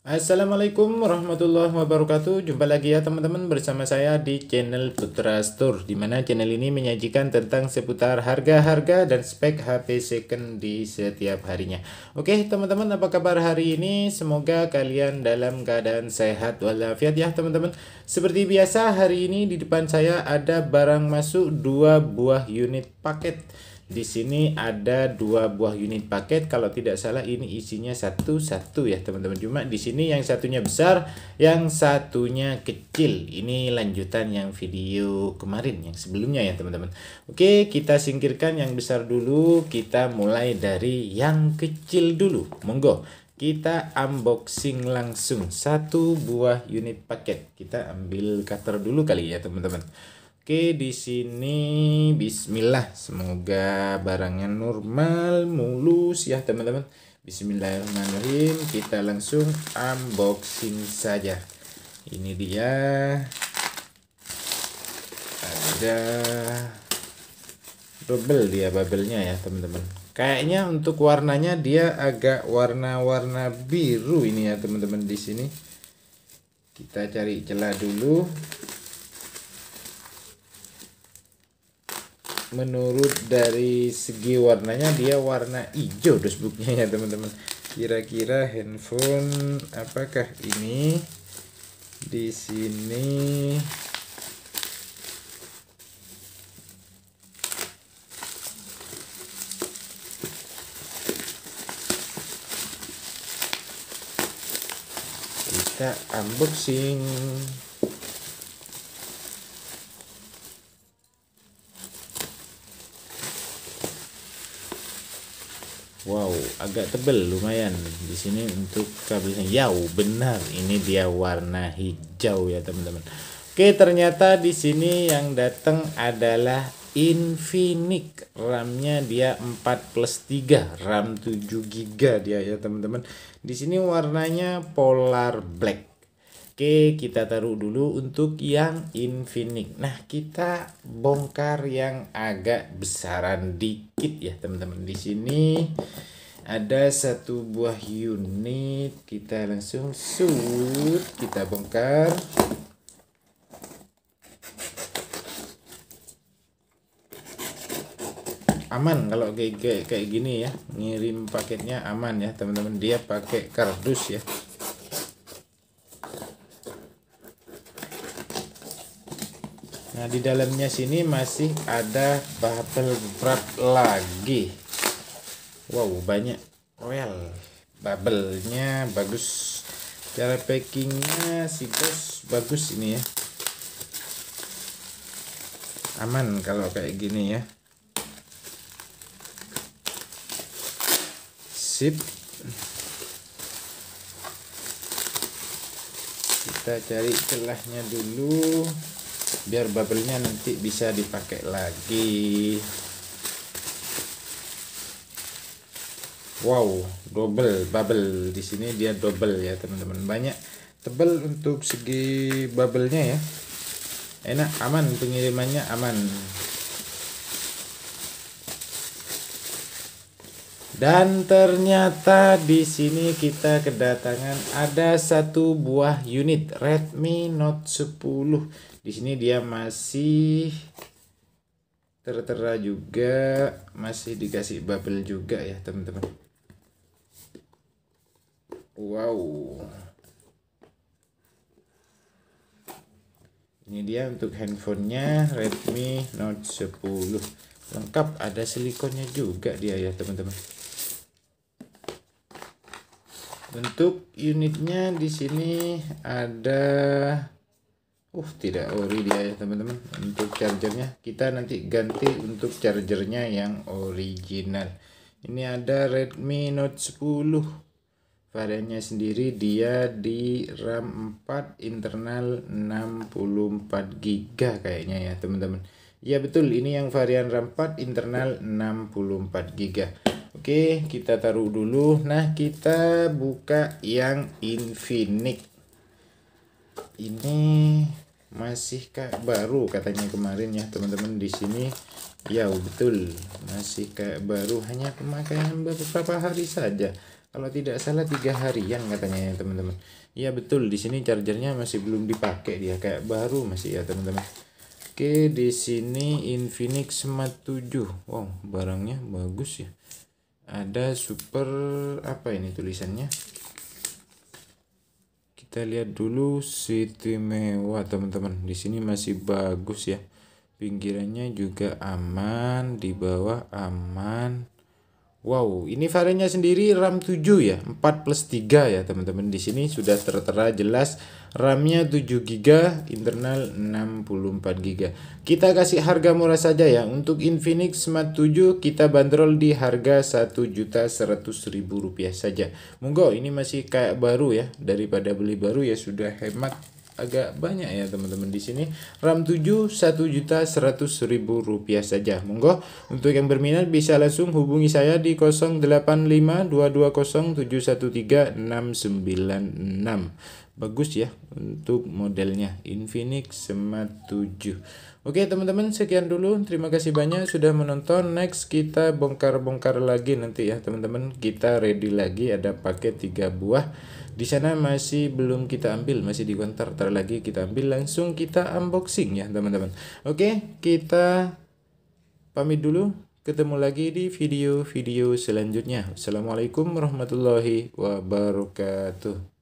Assalamualaikum warahmatullahi wabarakatuh. Jumpa lagi ya teman-teman bersama saya di channel Putra Store, di mana channel ini menyajikan tentang seputar harga-harga dan spek HP second di setiap harinya. Oke teman-teman, apa kabar hari ini? Semoga kalian dalam keadaan sehat walafiat ya teman-teman. Seperti biasa, hari ini di depan saya ada barang masuk 2 buah unit paket. Di sini ada 2 buah unit paket, kalau tidak salah ini isinya satu-satu ya teman-teman. Cuma di sini yang satunya besar, yang satunya kecil. Ini lanjutan yang video kemarin, yang sebelumnya ya teman-teman. Oke, kita singkirkan yang besar dulu, kita mulai dari yang kecil dulu. Monggo, kita unboxing langsung satu buah unit paket. Kita ambil cutter dulu kali ya teman-teman. Oke, di sini bismillah, semoga barangnya normal, mulus ya teman-teman. Bismillahirrahmanirrahim, kita langsung unboxing saja. Ini dia, ada double dia bubble-nya ya teman-teman. Kayaknya untuk warnanya dia agak warna-warna biru ini ya teman-teman. Di sini kita cari celah dulu. Menurut dari segi warnanya dia warna hijau dashboardnya ya teman-teman. Kira-kira handphone apakah ini? Di sini kita unboxing. Wow, agak tebel lumayan di sini untuk kabelnya. Ya, benar, ini dia warna hijau ya teman-teman. Oke, ternyata di sini yang datang adalah Infinix. RAM-nya dia 4+3, RAM 7 GB dia ya teman-teman. Di sini warnanya polar black. Oke, kita taruh dulu untuk yang Infinix. Nah, kita bongkar yang agak besaran dikit ya teman-teman. Di sini ada satu buah unit, kita langsung kita bongkar. Aman kalau kayak gini ya, ngirim paketnya aman ya teman-teman. Dia pakai kardus ya. Nah, di dalamnya sini masih ada bubble wrap lagi. Wow, banyak. Well, bubble-nya bagus. Cara packingnya si bos bagus ini ya. Aman kalau kayak gini ya. Sip. Kita cari celahnya dulu, biar bubble-nya nanti bisa dipakai lagi. Wow, double bubble. Di sini dia double ya teman-teman. Banyak, tebal untuk segi bubble-nya ya. Enak, aman, pengirimannya aman. Dan ternyata di sini kita kedatangan ada satu buah unit Redmi Note 10. Di sini dia masih tertera juga, masih dikasih bubble juga ya teman-teman. Wow. Ini dia untuk handphonenya Redmi Note 10. Lengkap, ada silikonnya juga dia ya teman-teman. Untuk unitnya di sini ada tidak ori dia ya teman-teman. Untuk chargernya kita nanti ganti untuk chargernya yang original. Ini ada Redmi Note 10. Variannya sendiri dia di RAM 4, internal 64 GB kayaknya ya teman-teman. Ya betul, ini yang varian RAM 4, internal 64 GB. Oke, kita taruh dulu. Nah, kita buka yang Infinix. Ini masih kayak baru katanya kemarin ya teman-teman. Di sini ya betul, masih kayak baru, hanya pemakaian beberapa hari saja. Kalau tidak salah 3 harian katanya ya teman-teman. Iya betul, di sini chargernya masih belum dipakai, dia kayak baru masih ya teman-teman. Oke, di sini Infinix Smart 7. Wow, barangnya bagus ya. Ada super apa ini tulisannya? Kita lihat dulu, City mewah teman-teman. Di sini masih bagus ya. Pinggirannya juga aman, di bawah aman. Wow, ini variannya sendiri RAM 7 ya, 4 plus 3 ya teman-teman. Di sini sudah tertera jelas RAM-nya 7 GB, internal 64 GB. Kita kasih harga murah saja ya. Untuk Infinix Smart 7 kita bandrol di harga Rp1.100.000 saja. Monggo, ini masih kayak baru ya. Daripada beli baru ya sudah hemat agak banyak ya teman-teman. Di sini RAM 7 Rp1.100.000 saja. Monggo, untuk yang berminat bisa langsung hubungi saya di 085220713696. Bagus ya untuk modelnya Infinix Smart 7. Oke teman-teman, sekian dulu. Terima kasih banyak sudah menonton. Next kita bongkar-bongkar lagi nanti ya teman-teman. Kita ready lagi, ada paket 3 buah. Di sana masih belum kita ambil, masih di counter. Ntar lagi kita ambil, langsung kita unboxing ya teman-teman. Oke, kita pamit dulu. Ketemu lagi di video-video selanjutnya. Assalamualaikum warahmatullahi wabarakatuh.